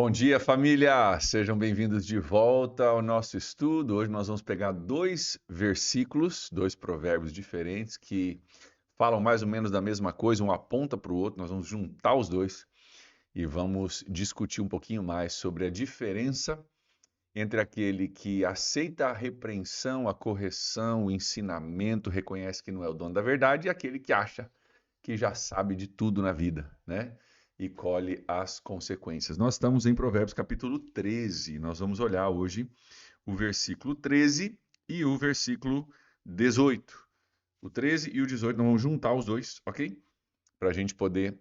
Bom dia, família! Sejam bem-vindos de volta ao nosso estudo. Hoje nós vamos pegar dois versículos, dois provérbios diferentes que falam mais ou menos da mesma coisa, um aponta para o outro. Nós vamos juntar os dois e vamos discutir um pouquinho mais sobre a diferença entre aquele que aceita a repreensão, a correção, o ensinamento, reconhece que não é o dono da verdade, e aquele que acha que já sabe de tudo na vida, né? E colhe as consequências. Nós estamos em Provérbios capítulo 13. Nós vamos olhar hoje o versículo 13 e o versículo 18. O 13 e o 18, nós vamos juntar os dois, ok? Para a gente poder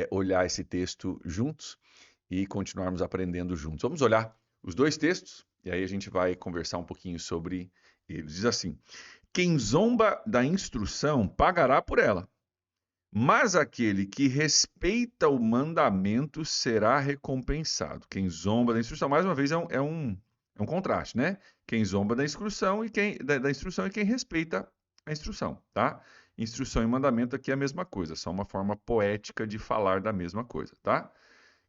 olhar esse texto juntos e continuarmos aprendendo juntos. Vamos olhar os dois textos e aí a gente vai conversar um pouquinho sobre eles. Diz assim: quem zomba da instrução pagará por ela, mas aquele que respeita o mandamento será recompensado. Quem zomba da instrução, mais uma vez, é um contraste, né? Quem zomba da instrução da instrução e quem respeita a instrução, tá? Instrução e mandamento aqui é a mesma coisa, só uma forma poética de falar da mesma coisa, tá?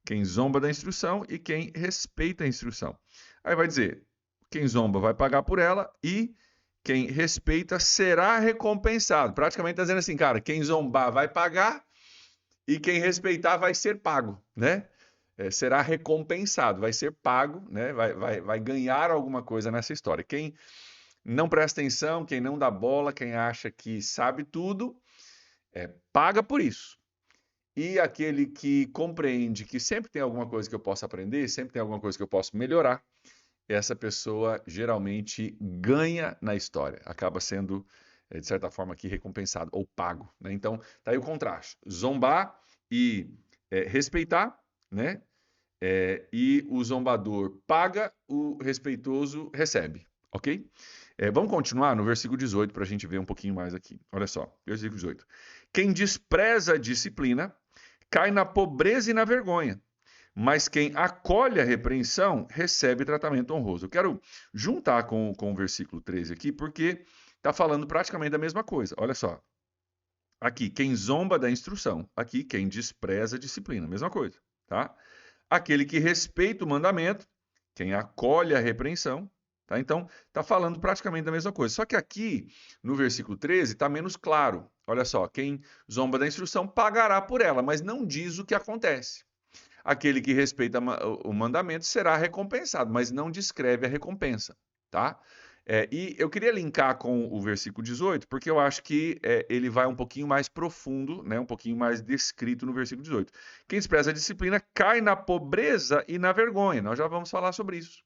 Quem zomba da instrução e quem respeita a instrução. Aí vai dizer, quem zomba vai pagar por ela e quem respeita será recompensado. Praticamente está dizendo assim, cara, quem zombar vai pagar e quem respeitar vai ser pago, né? Será recompensado, vai ser pago, né? Vai ganhar alguma coisa nessa história. Quem não presta atenção, quem não dá bola, quem acha que sabe tudo, paga por isso. E aquele que compreende que sempre tem alguma coisa que eu posso aprender, sempre tem alguma coisa que eu posso melhorar, essa pessoa geralmente ganha na história, acaba sendo, de certa forma, aqui recompensado ou pago, né? Então, tá aí o contraste. Zombar e respeitar, né? E o zombador paga, o respeitoso recebe, ok? Vamos continuar no versículo 18 para a gente ver um pouquinho mais aqui. Olha só, versículo 18. Quem despreza a disciplina cai na pobreza e na vergonha, mas quem acolhe a repreensão recebe tratamento honroso. Eu quero juntar com o versículo 13 aqui, porque está falando praticamente da mesma coisa. Olha só. Aqui, quem zomba da instrução. Aqui, quem despreza a disciplina. Mesma coisa, tá? Aquele que respeita o mandamento, quem acolhe a repreensão. Tá? Então, está falando praticamente da mesma coisa. Só que aqui, no versículo 13, está menos claro. Olha só, quem zomba da instrução pagará por ela, mas não diz o que acontece. Aquele que respeita o mandamento será recompensado, mas não descreve a recompensa, tá? E eu queria linkar com o versículo 18, porque eu acho que ele vai um pouquinho mais profundo, né, um pouquinho mais descrito no versículo 18. Quem despreza a disciplina cai na pobreza e na vergonha. Nós já vamos falar sobre isso.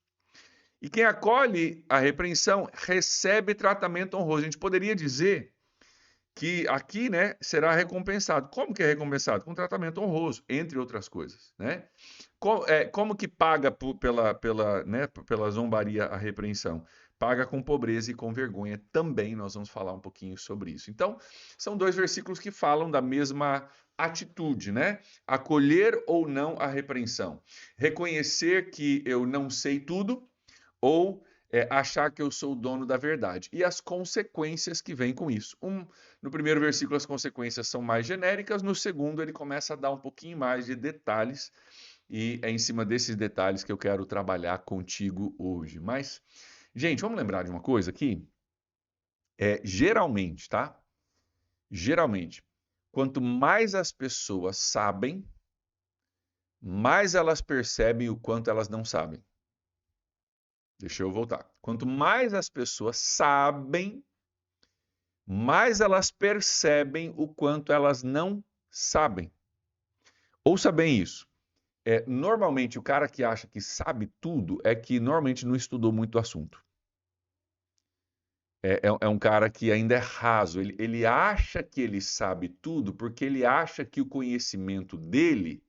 E quem acolhe a repreensão recebe tratamento honroso. A gente poderia dizer que aqui, né, será recompensado. Como que é recompensado? Com tratamento honroso, entre outras coisas, né? Como que paga pela zombaria a repreensão? Paga com pobreza e com vergonha. Também nós vamos falar um pouquinho sobre isso. Então, são dois versículos que falam da mesma atitude, né? Acolher ou não a repreensão. Reconhecer que eu não sei tudo ou achar que eu sou o dono da verdade. E as consequências que vêm com isso. No primeiro versículo, as consequências são mais genéricas, no segundo, ele começa a dar um pouquinho mais de detalhes, e é em cima desses detalhes que eu quero trabalhar contigo hoje. Mas, gente, vamos lembrar de uma coisa aqui? Geralmente, tá? Geralmente, quanto mais as pessoas sabem, mais elas percebem o quanto elas não sabem. Deixa eu voltar. Quanto mais as pessoas sabem, mais elas percebem o quanto elas não sabem. Ouça bem isso. Normalmente, o cara que acha que sabe tudo é que normalmente não estudou muito o assunto. É um cara que ainda é raso. Ele acha que ele sabe tudo porque ele acha que o conhecimento dele,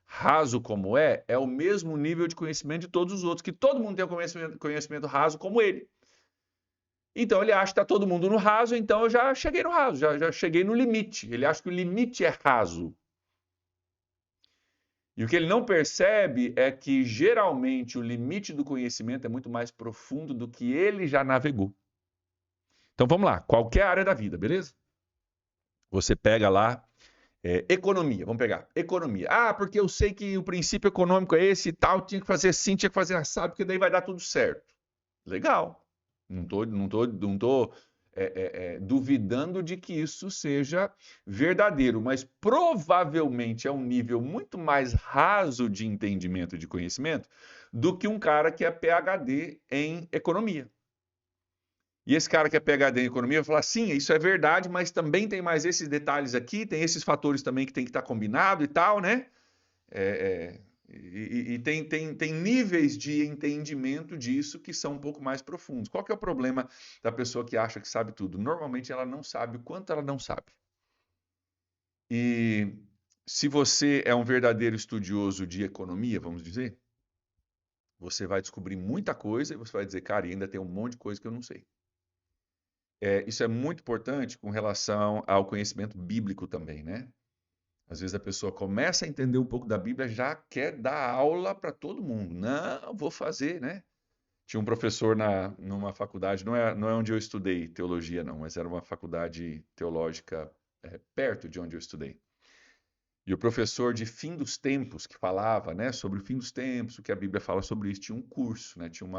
raso como é o mesmo nível de conhecimento de todos os outros, que todo mundo tem um conhecimento raso como ele. Então ele acha que está todo mundo no raso, então eu já cheguei no raso, já cheguei no limite. Ele acha que o limite é raso. E o que ele não percebe é que geralmente o limite do conhecimento é muito mais profundo do que ele já navegou. Então vamos lá, qualquer área da vida, beleza? Você pega lá Economia, vamos pegar. Economia. Ah, porque eu sei que o princípio econômico é esse e tal, tinha que fazer assim, tinha que fazer assado, porque daí vai dar tudo certo. Legal. Não tô duvidando de que isso seja verdadeiro, mas provavelmente é um nível muito mais raso de entendimento, de conhecimento, do que um cara que é PhD em economia. E esse cara que é PhD em economia vai falar, sim, isso é verdade, mas também tem mais esses detalhes aqui, tem esses fatores também que tem que estar combinado e tal, né? E tem níveis de entendimento disso que são um pouco mais profundos. Qual que é o problema da pessoa que acha que sabe tudo? Normalmente ela não sabe o quanto ela não sabe. E se você é um verdadeiro estudioso de economia, vamos dizer, você vai descobrir muita coisa e você vai dizer, cara, ainda tem um monte de coisa que eu não sei. Isso é muito importante com relação ao conhecimento bíblico também, né? Às vezes a pessoa começa a entender um pouco da Bíblia, já quer dar aula para todo mundo. Não, vou fazer, né? Tinha um professor numa faculdade, não é onde eu estudei teologia, não, mas era uma faculdade teológica perto de onde eu estudei. E o professor de fim dos tempos, que falava, né, sobre o fim dos tempos, o que a Bíblia fala sobre isso, tinha um curso, né, tinha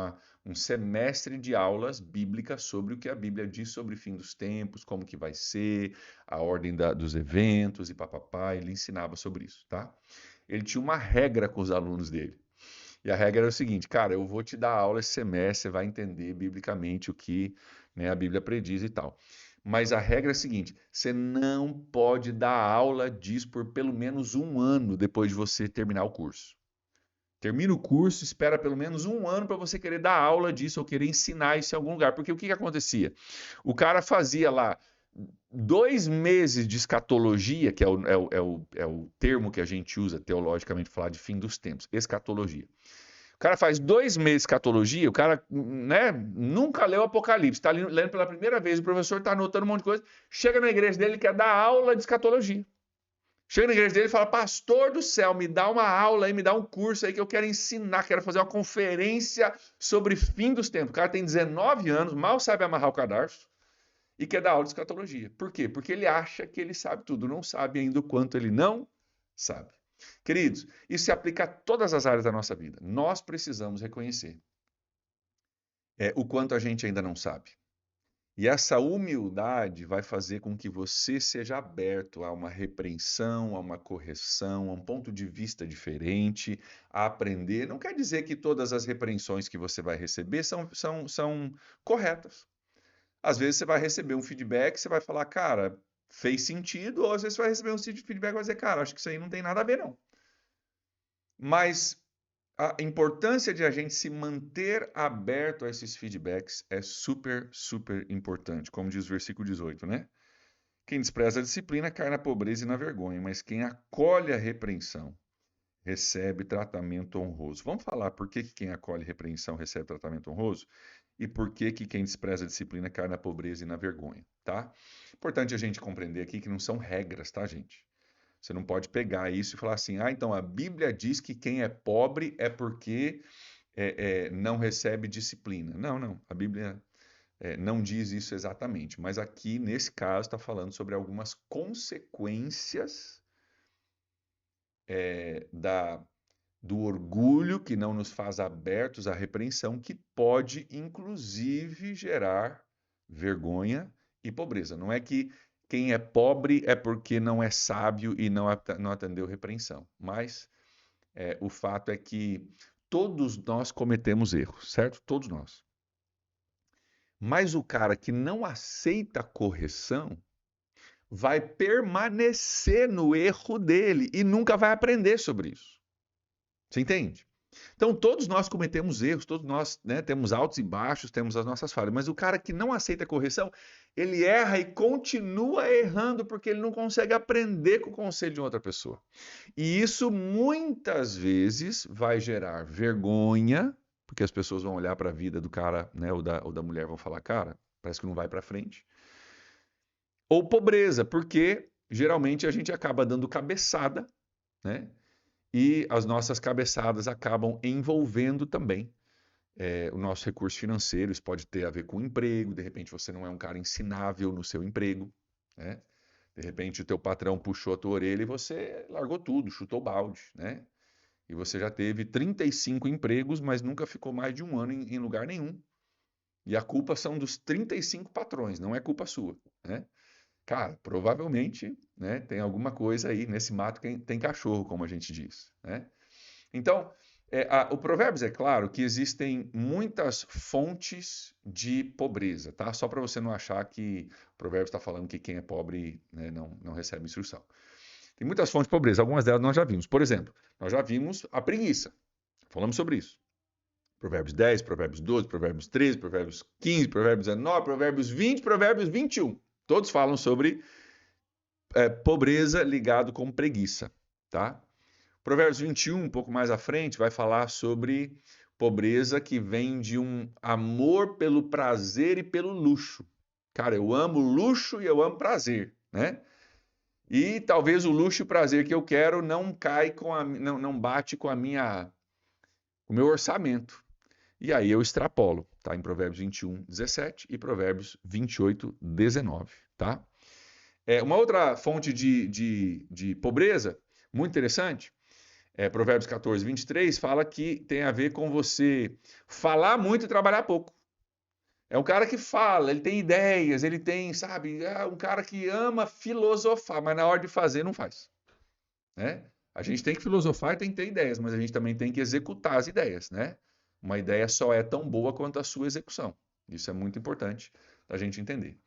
um semestre de aulas bíblicas sobre o que a Bíblia diz sobre o fim dos tempos, como que vai ser, a ordem dos eventos e papapá, ele ensinava sobre isso, tá? Ele tinha uma regra com os alunos dele. E a regra era o seguinte, cara, eu vou te dar aula esse semestre, você vai entender biblicamente o que, né, a Bíblia prediz e tal. Mas a regra é a seguinte: você não pode dar aula disso por pelo menos um ano depois de você terminar o curso. Termina o curso, espera pelo menos um ano para você querer dar aula disso ou querer ensinar isso em algum lugar. Porque o que acontecia? O cara fazia lá 2 meses de escatologia, que é o termo que a gente usa teologicamente para falar de fim dos tempos, escatologia. O cara faz 2 meses de escatologia, o cara, né, nunca leu Apocalipse, está lendo pela primeira vez, o professor está anotando um monte de coisa, chega na igreja dele e quer dar aula de escatologia. Chega na igreja dele e fala, pastor do céu, me dá uma aula aí, me dá um curso aí que eu quero ensinar, quero fazer uma conferência sobre fim dos tempos. O cara tem 19 anos, mal sabe amarrar o cadarço e quer dar aula de escatologia. Por quê? Porque ele acha que ele sabe tudo, não sabe ainda o quanto ele não sabe. Queridos, isso se aplica a todas as áreas da nossa vida. Nós precisamos reconhecer o quanto a gente ainda não sabe. E essa humildade vai fazer com que você seja aberto a uma repreensão, a uma correção, a um ponto de vista diferente, a aprender. Não quer dizer que todas as repreensões que você vai receber são corretas. Às vezes você vai receber um feedback, você vai falar, cara, fez sentido, ou às vezes você vai receber um feedback e vai dizer, cara, acho que isso aí não tem nada a ver, não. Mas a importância de a gente se manter aberto a esses feedbacks é super, super importante, como diz o versículo 18, né? Quem despreza a disciplina cai na pobreza e na vergonha, mas quem acolhe a repreensão recebe tratamento honroso. Vamos falar por que quem acolhe repreensão recebe tratamento honroso e por que quem despreza a disciplina cai na pobreza e na vergonha, tá? Importante a gente compreender aqui que não são regras, tá, gente? Você não pode pegar isso e falar assim, então a Bíblia diz que quem é pobre é porque não recebe disciplina. Não, não, a Bíblia não diz isso exatamente, mas aqui, nesse caso, está falando sobre algumas consequências do orgulho que não nos faz abertos à repreensão, que pode, inclusive, gerar vergonha e pobreza. Não é que quem é pobre é porque não é sábio e não atendeu repreensão, mas o fato é que todos nós cometemos erros, certo? Todos nós. Mas o cara que não aceita a correção vai permanecer no erro dele e nunca vai aprender sobre isso. Você entende? Então, todos nós cometemos erros, todos nós, né, temos altos e baixos, temos as nossas falhas, mas o cara que não aceita a correção, ele erra e continua errando porque ele não consegue aprender com o conselho de outra pessoa. E isso muitas vezes vai gerar vergonha, porque as pessoas vão olhar para a vida do cara, né, ou da mulher, vão falar, cara, parece que não vai para frente. Ou pobreza, porque geralmente a gente acaba dando cabeçada, né? E as nossas cabeçadas acabam envolvendo também o nosso recurso financeiro. Isso pode ter a ver com o emprego, de repente você não é um cara ensinável no seu emprego, né? De repente o teu patrão puxou a tua orelha e você largou tudo, chutou o balde, né? E você já teve 35 empregos, mas nunca ficou mais de um ano em lugar nenhum. E a culpa são dos 35 patrões, não é culpa sua, né? Cara, provavelmente, né, tem alguma coisa aí nesse mato que tem cachorro, como a gente diz, né? Então, o Provérbios é claro que existem muitas fontes de pobreza, tá? Só para você não achar que o Provérbios está falando que quem é pobre, né, não recebe instrução. Tem muitas fontes de pobreza, algumas delas nós já vimos. Por exemplo, nós já vimos a preguiça. Falamos sobre isso. Provérbios 10, Provérbios 12, Provérbios 13, Provérbios 15, Provérbios 19, Provérbios 20, Provérbios 21. Todos falam sobre pobreza ligado com preguiça, tá? Provérbios 21, um pouco mais à frente, vai falar sobre pobreza que vem de um amor pelo prazer e pelo luxo. Cara, eu amo luxo e eu amo prazer, né? E talvez o luxo e o prazer que eu quero não cai com não bate com o meu orçamento. E aí eu extrapolo, tá? Em Provérbios 21, 17 e Provérbios 28, 19, tá? Uma outra fonte de pobreza, muito interessante, Provérbios 14, 23, fala que tem a ver com você falar muito e trabalhar pouco. É um cara que fala, ele tem ideias, ele tem, sabe, um cara que ama filosofar, mas na hora de fazer não faz, né? A gente tem que filosofar e tem que ter ideias, mas a gente também tem que executar as ideias, né? Uma ideia só é tão boa quanto a sua execução. Isso é muito importante da gente entender.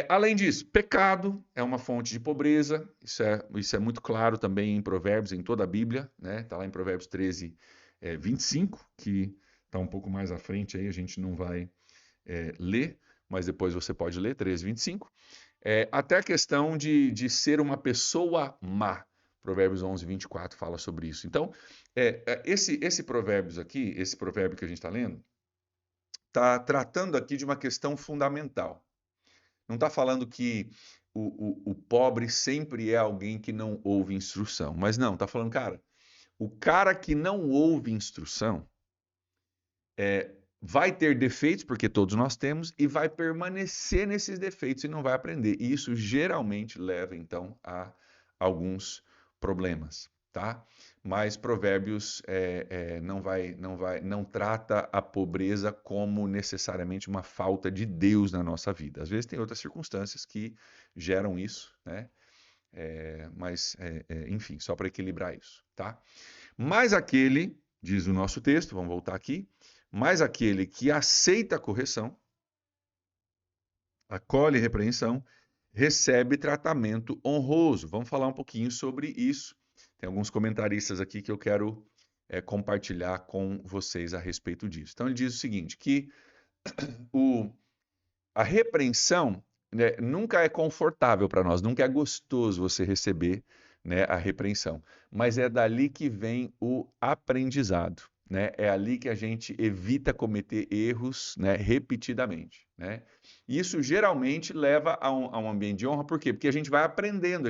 Além disso, pecado é uma fonte de pobreza, isso é muito claro também em Provérbios, em toda a Bíblia, né? Está lá em Provérbios 13, 25, que está um pouco mais à frente aí, a gente não vai ler, mas depois você pode ler, 13, 25. Até a questão de ser uma pessoa má, Provérbios 11, 24 fala sobre isso. Então, esse Provérbios aqui, esse provérbio que a gente está lendo, está tratando aqui de uma questão fundamental. Não está falando que o pobre sempre é alguém que não ouve instrução. Mas não, está falando, cara, o cara que não ouve instrução vai ter defeitos, porque todos nós temos, e vai permanecer nesses defeitos e não vai aprender. E isso geralmente leva, então, a alguns problemas, tá? Mas Provérbios não trata a pobreza como necessariamente uma falta de Deus na nossa vida. Às vezes tem outras circunstâncias que geram isso, né? Enfim, só para equilibrar isso, tá? Mas aquele, diz o nosso texto, vamos voltar aqui, mas aquele que aceita a correção, acolhe repreensão, recebe tratamento honroso. Vamos falar um pouquinho sobre isso. Tem alguns comentaristas aqui que eu quero compartilhar com vocês a respeito disso. Então ele diz o seguinte, que a repreensão, né, nunca é confortável para nós, nunca é gostoso você receber, né, a repreensão, mas é dali que vem o aprendizado. Né? É ali que a gente evita cometer erros, né, repetidamente. Né? Isso geralmente leva a um ambiente de honra, por quê? Porque a gente vai aprendendo,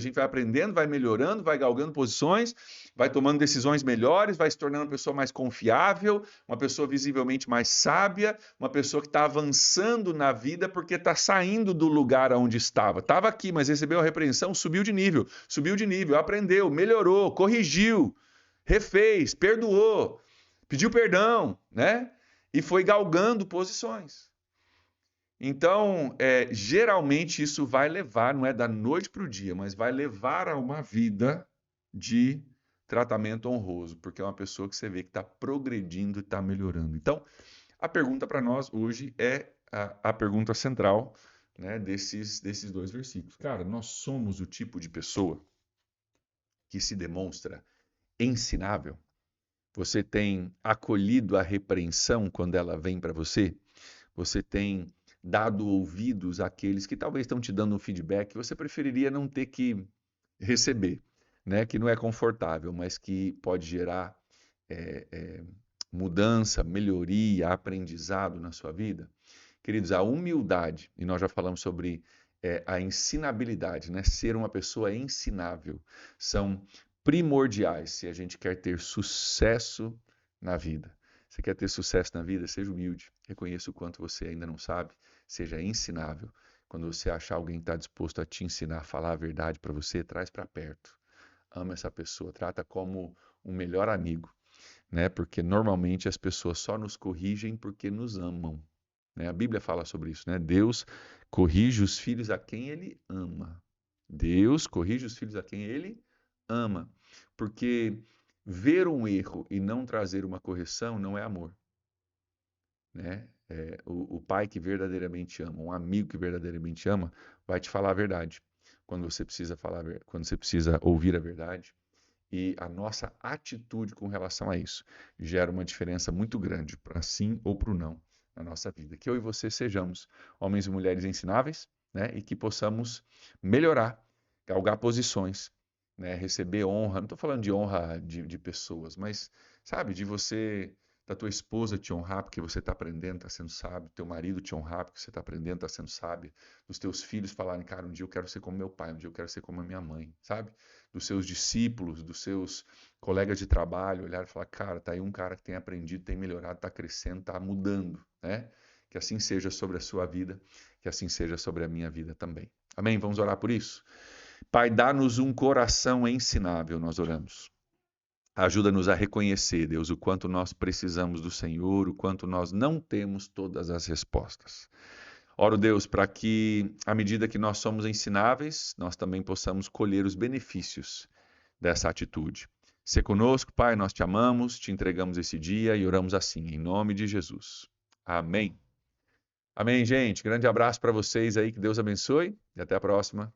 vai melhorando, vai galgando posições, vai tomando decisões melhores, vai se tornando uma pessoa mais confiável, uma pessoa visivelmente mais sábia, uma pessoa que está avançando na vida porque está saindo do lugar onde estava. Estava aqui, mas recebeu a repreensão, subiu de nível, aprendeu, melhorou, corrigiu, refez, perdoou, pediu perdão, né? E foi galgando posições. Então, geralmente isso vai levar, não é da noite para o dia, mas vai levar a uma vida de tratamento honroso, porque é uma pessoa que você vê que está progredindo e está melhorando. Então, a pergunta para nós hoje é a pergunta central, né, desses dois versículos. Cara, nós somos o tipo de pessoa que se demonstra ensinável? Você tem acolhido a repreensão quando ela vem para você? Você tem dado ouvidos àqueles que talvez estão te dando um feedback que você preferiria não ter que receber, né? Que não é confortável, mas que pode gerar mudança, melhoria, aprendizado na sua vida? Queridos, a humildade, e nós já falamos sobre a ensinabilidade, né? Ser uma pessoa ensinável, são primordiais se a gente quer ter sucesso na vida. Você quer ter sucesso na vida? Seja humilde, reconheça o quanto você ainda não sabe, seja ensinável, Quando você achar alguém que está disposto a te ensinar a falar a verdade para você, traz para perto. Ama essa pessoa, trata como um melhor amigo, né? Porque normalmente as pessoas só nos corrigem porque nos amam, né? A Bíblia fala sobre isso, né? Deus corrige os filhos a quem ele ama. Deus corrige os filhos a quem ele ama. Porque ver um erro e não trazer uma correção não é amor, né? O pai que verdadeiramente ama, um amigo que verdadeiramente ama, vai te falar a verdade quando você precisa falar, quando você precisa ouvir a verdade. E a nossa atitude com relação a isso gera uma diferença muito grande para sim ou para o não na nossa vida. Que eu e você sejamos homens e mulheres ensináveis, né? E que possamos melhorar, galgar posições, né? Receber honra. Não estou falando de honra de pessoas, mas, sabe, de você, da tua esposa te honrar porque você está aprendendo, está sendo sábio, teu marido te honrar porque você está aprendendo, está sendo sábio, dos teus filhos falarem, cara, um dia eu quero ser como meu pai, um dia eu quero ser como a minha mãe, sabe? Dos seus discípulos, dos seus colegas de trabalho, olhar e falar, cara, tá aí um cara que tem aprendido, tem melhorado, está crescendo, está mudando, né? Que assim seja sobre a sua vida, que assim seja sobre a minha vida também. Amém? Vamos orar por isso? Pai, dá-nos um coração ensinável, nós oramos. Ajuda-nos a reconhecer, Deus, o quanto nós precisamos do Senhor, o quanto nós não temos todas as respostas. Oro, Deus, para que, à medida que nós somos ensináveis, nós também possamos colher os benefícios dessa atitude. Se conosco, Pai, nós te amamos, te entregamos esse dia e oramos assim, em nome de Jesus. Amém. Amém, gente. Grande abraço para vocês aí, que Deus abençoe e até a próxima.